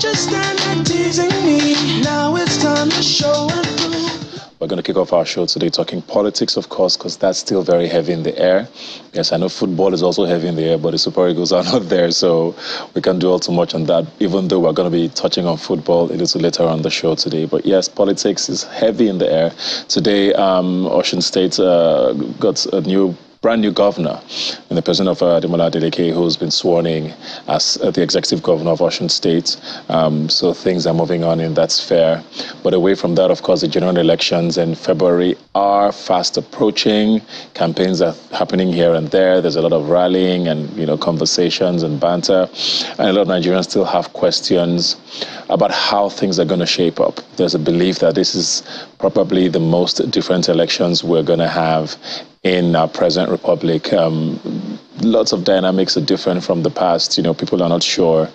just stand there teasing me. Now it's time to show and prove. We're going to kick off our show today talking politics, of course, because that's still very heavy in the air. Yes, I know football is also heavy in the air, but the Super Eagles are not there, so we can't do all too much on that, even though we're going to be touching on football a little later on the show today. But yes, politics is heavy in the air. Today, Osun State got a brand new governor, and the president of Ademola Adeleke, who's been sworn in as the executive governor of Osun State. So things are moving on in that sphere. But away from that, of course, the general elections in February are fast approaching. Campaigns are happening here and there. There's a lot of rallying and conversations and banter. And a lot of Nigerians still have questions about how things are going to shape up. There's a belief that this is probably the most different elections we're going to have in our present republic. Lots of dynamics are different from the past. People are not sure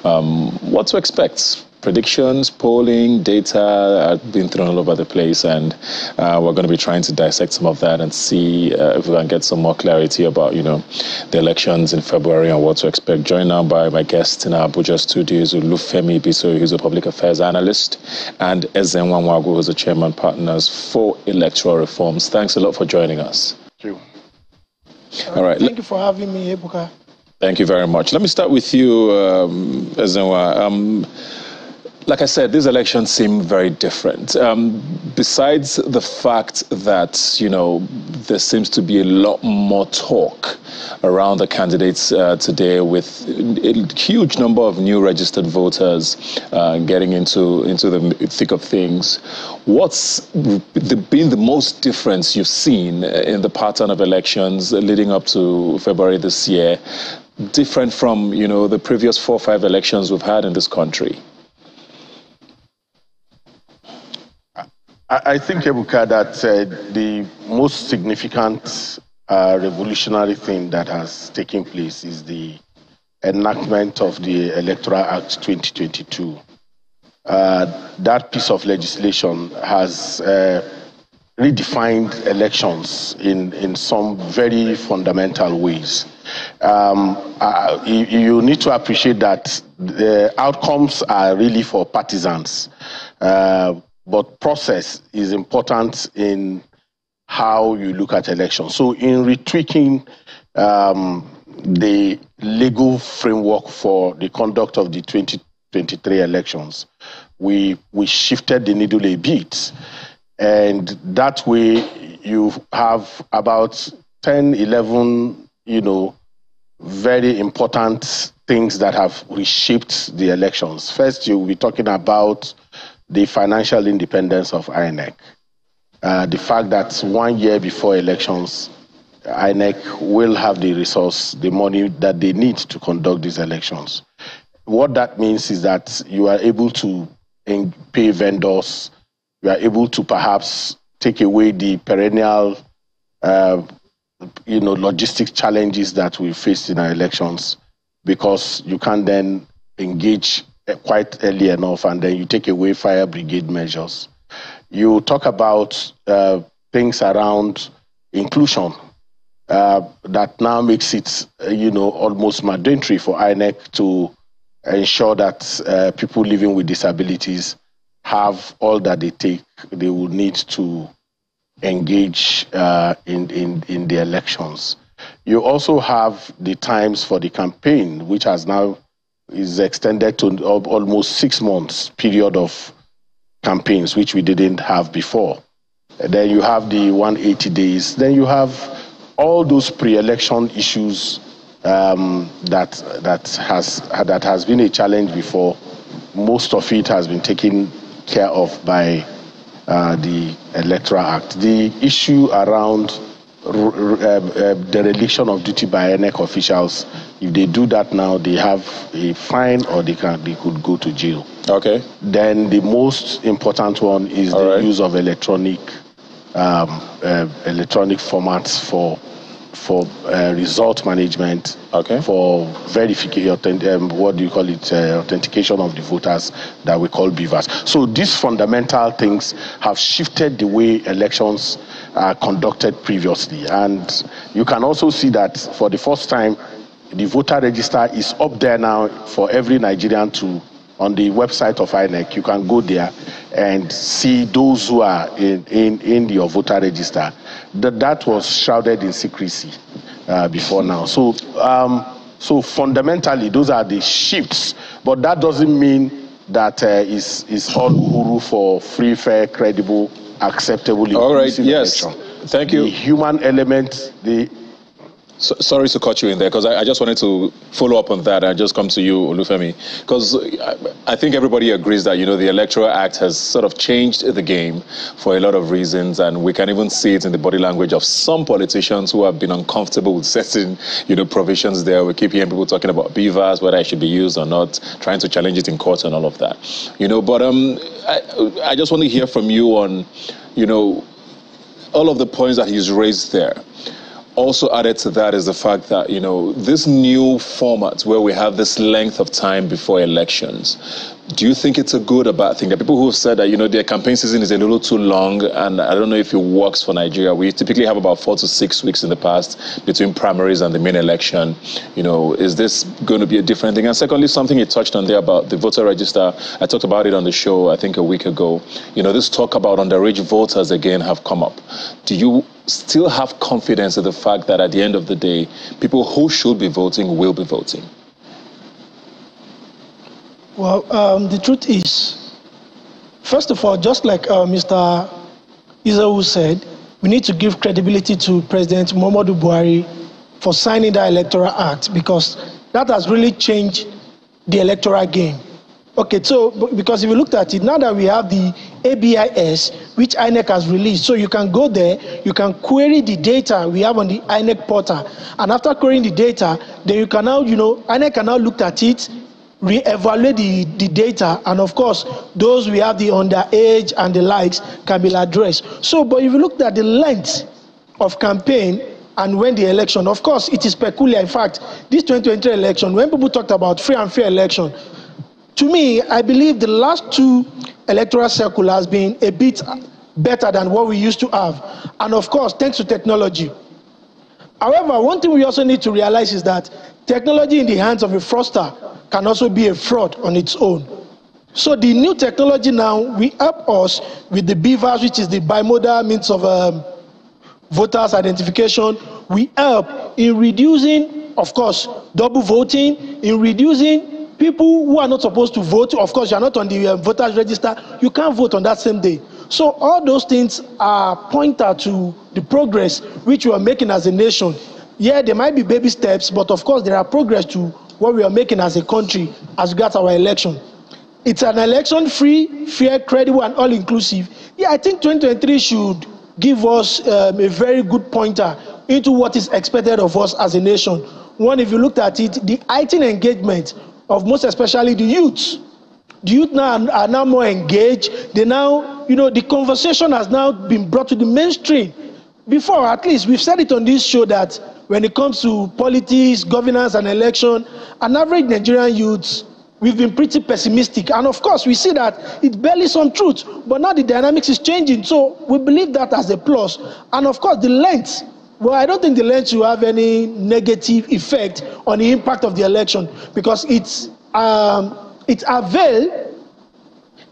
what to expect. Predictions, polling, data have been thrown all over the place, and we're going to be trying to dissect some of that and see if we can get some more clarity about, the elections in February and what to expect. Joined now by my guest in our Abuja studios, Olufemi Bisoye, who's a public affairs analyst, and Ezenwa Nwagu, who's a chairman partners for electoral reforms. Thanks a lot for joining us. Thank you. All right. Thank you for having me, Ebuka. Thank you very much. Let me start with you, Ezenwa. Like I said, these elections seem very different. Besides the fact that, there seems to be a lot more talk around the candidates today, with a huge number of new registered voters getting into the thick of things. What's been the most difference you've seen in the pattern of elections leading up to February this year, different from, the previous 4 or 5 elections we've had in this country? I think, Ebuka, that the most significant revolutionary thing that has taken place is the enactment of the Electoral Act 2022. That piece of legislation has redefined elections in some very fundamental ways. You need to appreciate that the outcomes are really for partisans. But process is important in how you look at elections. So in retweaking the legal framework for the conduct of the 2023 elections, we shifted the needle a bit. And that way you have about 10, 11, very important things that have reshaped the elections. First, you'll be talking about the financial independence of INEC. The fact that 1 year before elections, INEC will have the resource, the money that they need to conduct these elections. What that means is that you are able to pay vendors, you are able to perhaps take away the perennial logistic challenges that we faced in our elections, because you can then engage quite early enough, and then you take away fire brigade measures. You talk about things around inclusion that now makes it, almost mandatory for INEC to ensure that people living with disabilities have all that they will need to engage in the elections. You also have the times for the campaign, which is extended to almost 6 months period of campaigns, which we didn't have before. And then you have the 180 days. Then you have all those pre-election issues that has been a challenge before. Most of it has been taken care of by the Electoral Act. The issue around dereliction of duty by INEC officials, if they do that now, they have a fine or they could go to jail. Okay. Then the most important one is the use of electronic formats for result management, for verification, authentication of the voters, that we call BVAS. So these fundamental things have shifted the way elections are conducted previously. And you can also see that for the first time, the voter register is up there now for every Nigerian to on the website of INEC. You can go there and see those who are in your voter register. That was shrouded in secrecy before now. So, so fundamentally, those are the shifts. But that doesn't mean that it's all uhuru for free, fair, credible, acceptable. All right. Yes. Election. Thank you. The human element, sorry to cut you in there, because I just wanted to follow up on that and just come to you, Olufemi, because I think everybody agrees that, the Electoral Act has sort of changed the game for a lot of reasons, and we can even see it in the body language of some politicians who have been uncomfortable with certain, provisions there. We keep hearing people talking about BVAS, whether it should be used or not, trying to challenge it in court and all of that, but I just want to hear from you on, all of the points that he's raised there. Also added to that is the fact that, this new format where we have this length of time before elections, do you think it's a good or bad thing? There are people who have said that, their campaign season is a little too long, and I don't know if it works for Nigeria. We typically have about 4 to 6 weeks in the past between primaries and the main election. Is this going to be a different thing? And secondly, something you touched on there about the voter register. I talked about it on the show, I think a week ago. This talk about underage voters again have come up. Do you still have confidence in the fact that at the end of the day, people who should be voting will be voting? Well, the truth is, first of all, just like Mr. Izawu said, we need to give credibility to President Muhammadu Buhari for signing the Electoral Act, because that has really changed the electoral game. Okay, so because if you looked at it, now that we have the ABIS, which INEC has released, so you can go there, you can query the data we have on the INEC portal, and after querying the data, then you can now, INEC can now look at it, re-evaluate the data, and of course, those we have the underage and the likes can be addressed. So, but if you look at the length of campaign and when the election, of course, it is peculiar. In fact, this 2023 election, when people talked about free and fair election, to me, I believe the last 2 electoral cycles has been a bit better than what we used to have. And of course, thanks to technology. However, one thing we also need to realize is that technology in the hands of a fraudster can also be a fraud on its own. So the new technology now will help us with the BVAS, which is the bimodal means of voters identification. We help in reducing, of course, double voting, in reducing people who are not supposed to vote. Of course, you are not on the voters register. You can't vote on that same day. So all those things are pointer to the progress which we are making as a nation. Yeah, there might be baby steps, but of course there are progress to what we are making as a country as regards our election. It's an election free, fair, credible, and all-inclusive. Yeah, I think 2023 should give us a very good pointer into what is expected of us as a nation. One, if you looked at it, the heightened engagement of most especially the youth. The youth now are now more engaged. They now, the conversation has now been brought to the mainstream. Before, at least, we've said it on this show that when it comes to politics, governance, and election, an average Nigerian youth, we've been pretty pessimistic. And of course, we see that it barely some truth. But now the dynamics is changing. So we believe that as a plus. And of course, the length. Well, I don't think the length will have any negative effect on the impact of the election, because it avails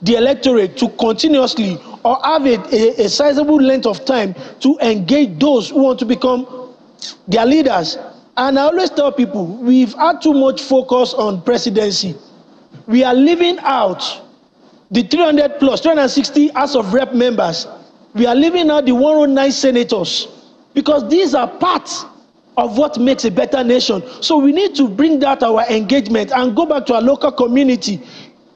the electorate to continuously or have a sizable length of time to engage those who want to become their leaders. And I always tell people, we've had too much focus on presidency. We are leaving out the 300 plus 360 House of Rep members. We are leaving out the 109 senators, because these are parts of what makes a better nation. So we need to bring that our engagement and go back to our local community.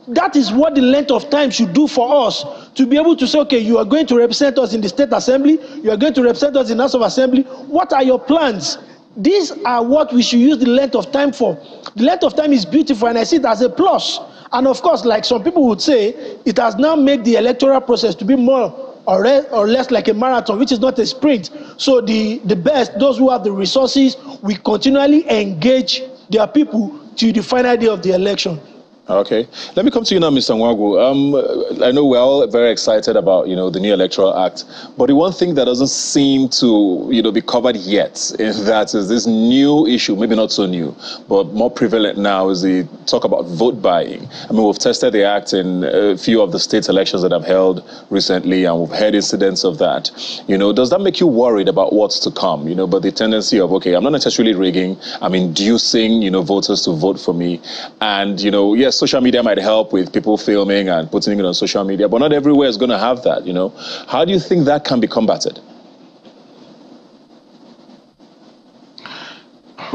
That is what the length of time should do for us, to be able to say, okay, you are going to represent us in the State Assembly, you are going to represent us in the House of Assembly. What are your plans? These are what we should use the length of time for. The length of time is beautiful, and I see it as a plus. And of course, like some people would say, it has now made the electoral process to be more or less like a marathon, which is not a sprint. So the best, those who have the resources, we continually engage their people to the final day of the election. Okay. Let me come to you now, Mr. Nwagu. I know we're all very excited about, the new Electoral Act, but the one thing that doesn't seem to, be covered yet in that is this new issue, maybe not so new, but more prevalent now, is the talk about vote buying. I mean, we've tested the act in a few of the states' elections that have held recently, and we've heard incidents of that. Does that make you worried about what's to come? But the tendency of, okay, I'm not necessarily rigging, I'm inducing, voters to vote for me. And, yes, social media might help with people filming and putting it on social media, but not everywhere is going to have that, How do you think that can be combated?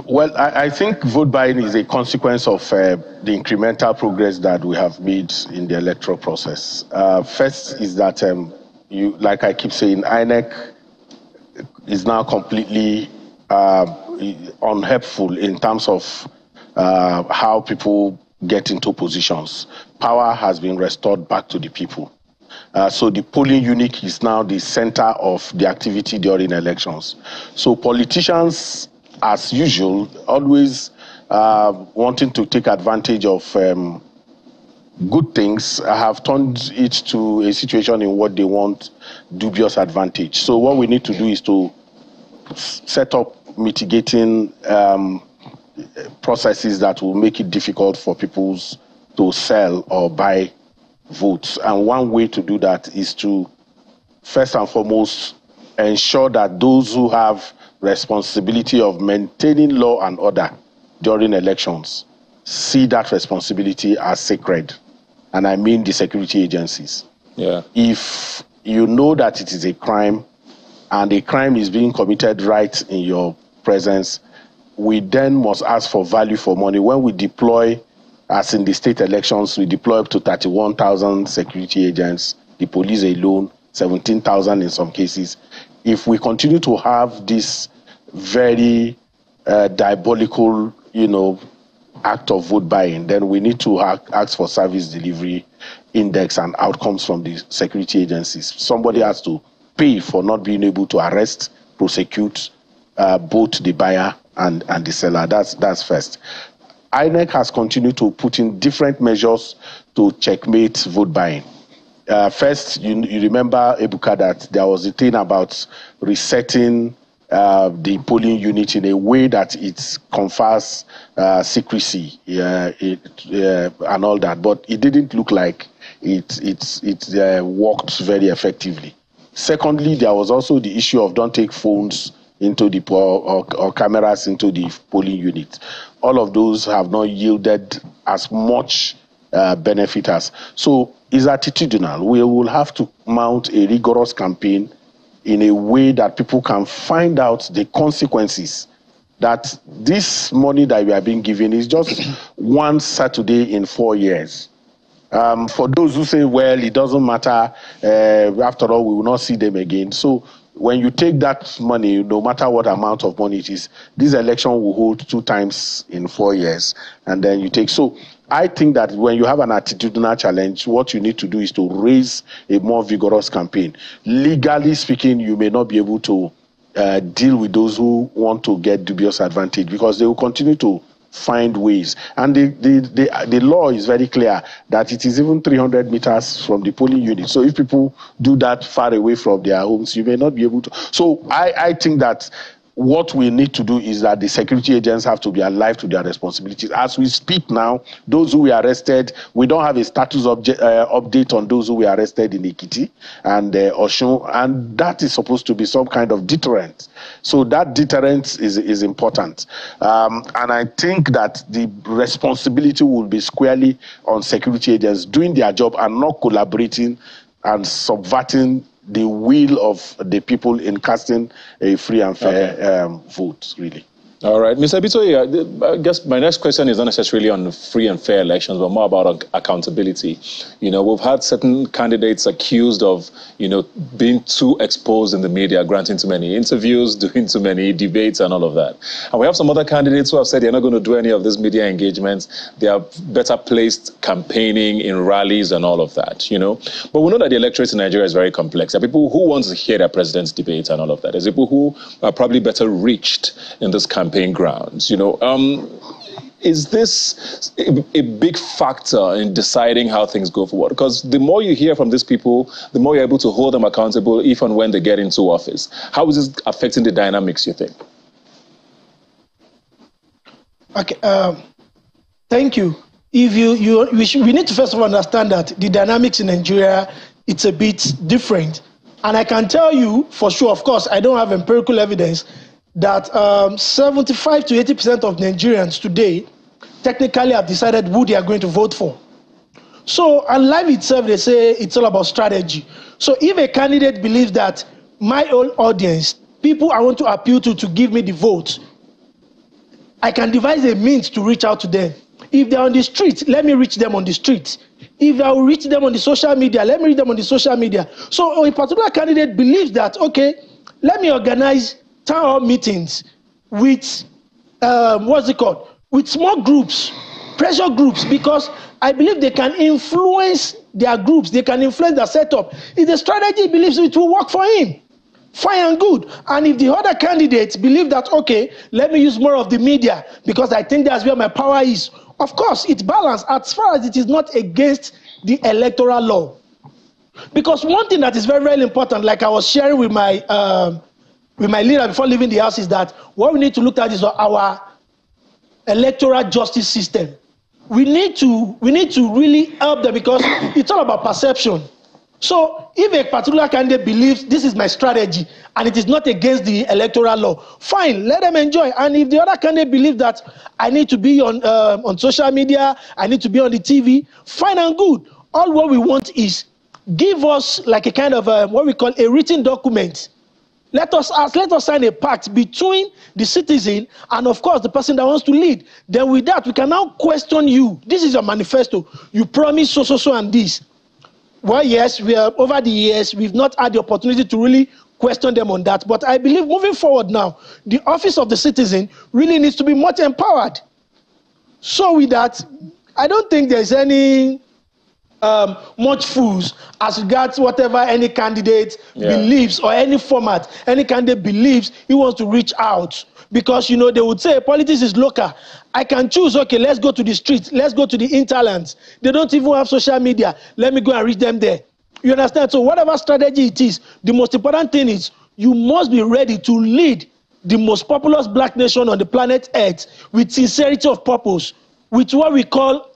Well, I think vote buying is a consequence of the incremental progress that we have made in the electoral process. First is that, like I keep saying, INEC is now completely unhelpful in terms of how people get into positions. Power has been restored back to the people. So the polling unit is now the center of the activity during elections. So politicians, as usual, always wanting to take advantage of good things, have turned it to a situation in what they want dubious advantage. So what we need to do is to set up mitigating processes that will make it difficult for people to sell or buy votes. And one way to do that is to, first and foremost, ensure that those who have responsibility of maintaining law and order during elections see that responsibility as sacred. And I mean the security agencies. Yeah. If you know that it is a crime and a crime is being committed right in your presence, we then must ask for value for money. When we deploy, as in the state elections, we deploy up to 31,000 security agents, the police alone, 17,000 in some cases. If we continue to have this very diabolical, act of vote buying, then we need to ask for service delivery index and outcomes from the security agencies. Somebody has to pay for not being able to arrest, prosecute both the buyer and the seller. That's first. INEC has continued to put in different measures to checkmate vote buying. First, you remember, Ebuka, that there was a thing about resetting the polling unit in a way that it confers secrecy and all that, but it didn't look like it worked very effectively. Secondly, there was also the issue of don't take phones into the or cameras into the polling unit. All of those have not yielded as much benefit as. So it's attitudinal. We will have to mount a rigorous campaign in a way that people can find out the consequences, that this money that we are being given is just one Saturday in 4 years. For those who say, well, it doesn't matter, after all, we will not see them again. So when you take that money, no matter what amount of money it is, this election will hold 2 times in 4 years, and then you take. So I think that when you have an attitudinal challenge, what you need to do is to raise a more vigorous campaign. Legally speaking, you may not be able to deal with those who want to get dubious advantage, because they will continue to find ways. And the law is very clear that it is even 300 meters from the polling unit. So if people do that far away from their homes, you may not be able to. So I think that what we need to do is that the security agents have to be alive to their responsibilities. As we speak now, those who were arrested, we don't have a status update on those who were arrested in Ekiti and Osun, and that is supposed to be some kind of deterrent. So that deterrent is important. And I think that the responsibility will be squarely on security agents doing their job and not collaborating and subverting the will of the people in casting a free and fair vote, really. All right. Mr. Bitoye, I guess my next question is not necessarily on free and fair elections, but more about accountability. We've had certain candidates accused of, being too exposed in the media, granting too many interviews, doing too many debates and all of that. And we have some other candidates who have said they're not going to do any of these media engagements. They are better placed campaigning in rallies and all of that, But we know that the electorate in Nigeria is very complex. There are people who want to hear their president's debates and all of that. There's people who are probably better reached in this campaign grounds. Is this a big factor in deciding how things go forward? Because the more you hear from these people, the more you're able to hold them accountable even when they get into office. How is this affecting the dynamics, you think? Okay, thank you. If we need to first of all understand that the dynamics in Nigeria, it's a bit different. And I can tell you for sure, of course, I don't have empirical evidence, that 75 to 80% of Nigerians today technically have decided who they are going to vote for. So, and life itself, they say it's all about strategy. So if a candidate believes that my own audience, people I want to appeal to give me the vote, I can devise a means to reach out to them. If they're on the street, let me reach them on the street. If I will reach them on the social media, let me reach them on the social media. So a particular candidate believes that, okay, let me organize town hall meetings with, with small groups, pressure groups, because I believe they can influence their groups, they can influence their setup. If the strategy believes it will work for him, fine and good. And if the other candidates believe that, okay, let me use more of the media because I think that's where my power is, of course, it's balanced as far as it is not against the electoral law. Because one thing that is very, very important, like I was sharing with my leader before leaving the house, is that what we need to look at is our electoral justice system. We need to really help them because it's all about perception. So if a particular candidate believes this is my strategy and it is not against the electoral law, fine, let them enjoy. And if the other candidate believes that I need to be on social media, I need to be on the TV, fine and good. All what we want is give us like a kind of what we call a written document. Let us sign a pact between the citizen and, of course, the person that wants to lead. Then with that, we can now question you. This is your manifesto. You promise so, and this. Well, yes, over the years, we've not had the opportunity to really question them on that. But I believe moving forward now, the office of the citizen really needs to be much empowered. So with that, I don't think there's any much fools as regards whatever any candidate believes or any format any candidate believes he wants to reach out. Because, they would say politics is local. I can choose, okay, let's go to the streets, let's go to the interlands. They don't even have social media. Let me go and reach them there. You understand? So whatever strategy it is, the most important thing is you must be ready to lead the most populous black nation on the planet Earth with sincerity of purpose, with what we call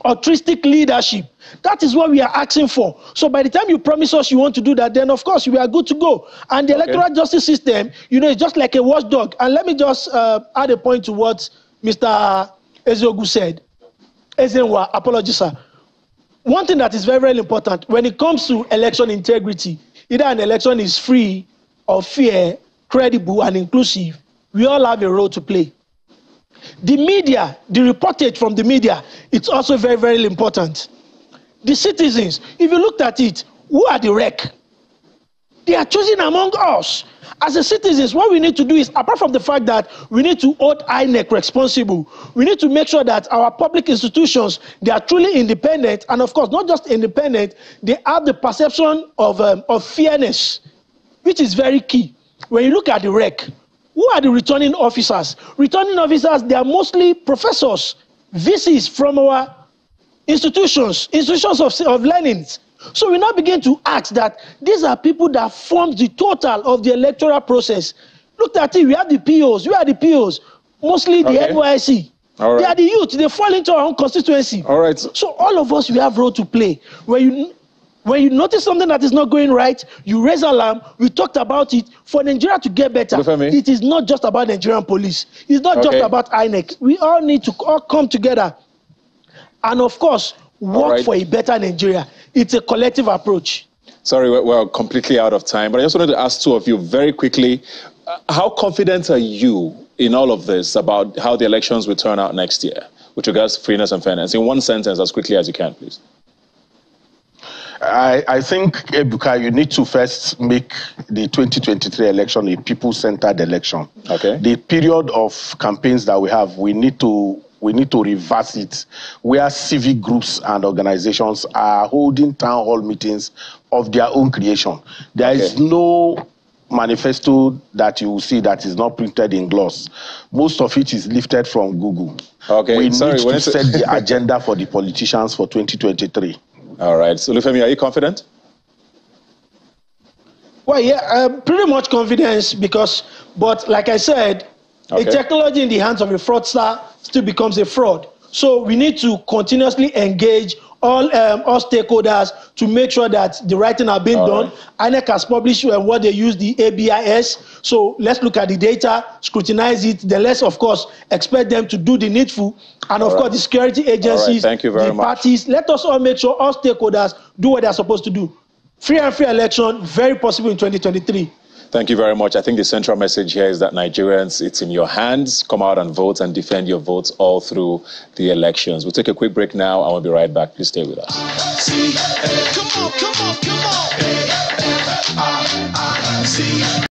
altruistic leadership. That is what we are asking for. So by the time you promise us you want to do that, then of course we are good to go. And the electoral justice system, is just like a watchdog. And let me just add a point to what Mr. Ezeogu said. Ezenwa, apologies, sir. One thing that is very, very important when it comes to election integrity, either an election is free or fair, credible and inclusive, we all have a role to play. The media, the reportage from the media, it's also very, very important. The citizens, if you looked at it, who are the wreck? They are choosing among us. As a citizens, what we need to do is, apart from the fact that we need to hold INEC responsible, we need to make sure that our public institutions, they are truly independent, and of course, not just independent, they have the perception of fairness, which is very key. When you look at the wreck, who are the returning officers? Returning officers, they are mostly professors, VCs from our institutions of learning. So we now begin to ask that these are people that form the total of the electoral process. Look at it, we have the POs. Where are the POs? Mostly the NYC. Right. They are the youth. They fall into our own constituency. All right. So all of us, we have a role to play. When you notice something that is not going right, you raise alarm. We talked about it. For Nigeria to get better, it is not just about Nigerian police. It's not just about INEC. We all need to all come together and, of course, work for a better Nigeria. It's a collective approach. Sorry, we're completely out of time, but I just wanted to ask two of you very quickly, how confident are you in all of this about how the elections will turn out next year with regards to freeness and fairness? In one sentence, as quickly as you can, please. I think, Ebuka, you need to first make the 2023 election a people-centered election. Okay. The period of campaigns that we have, we need to reverse it, where civic groups and organizations are holding town hall meetings of their own creation. There is no manifesto that you will see that is not printed in gloss, most of it is lifted from Google. Okay, we need to when set the agenda for the politicians for 2023. All right. So, Olufemi, are you confident? Well, yeah, pretty much confidence but like I said, a technology in the hands of a fraudster still becomes a fraud. So we need to continuously engage all stakeholders to make sure that the right thing are being done. INEC has published what they use, the ABIS. So let's look at the data, scrutinize it. Then let's, of course, expect them to do the needful. And of course, the security agencies, Thank you very the much. parties. Let us all make sure all stakeholders do what they're supposed to do. Free and fair election, very possible in 2023. Thank you very much. I think the central message here is that Nigerians, it's in your hands. Come out and vote and defend your votes all through the elections. We'll take a quick break now and we'll be right back. Please stay with us. Come on, come on, come on.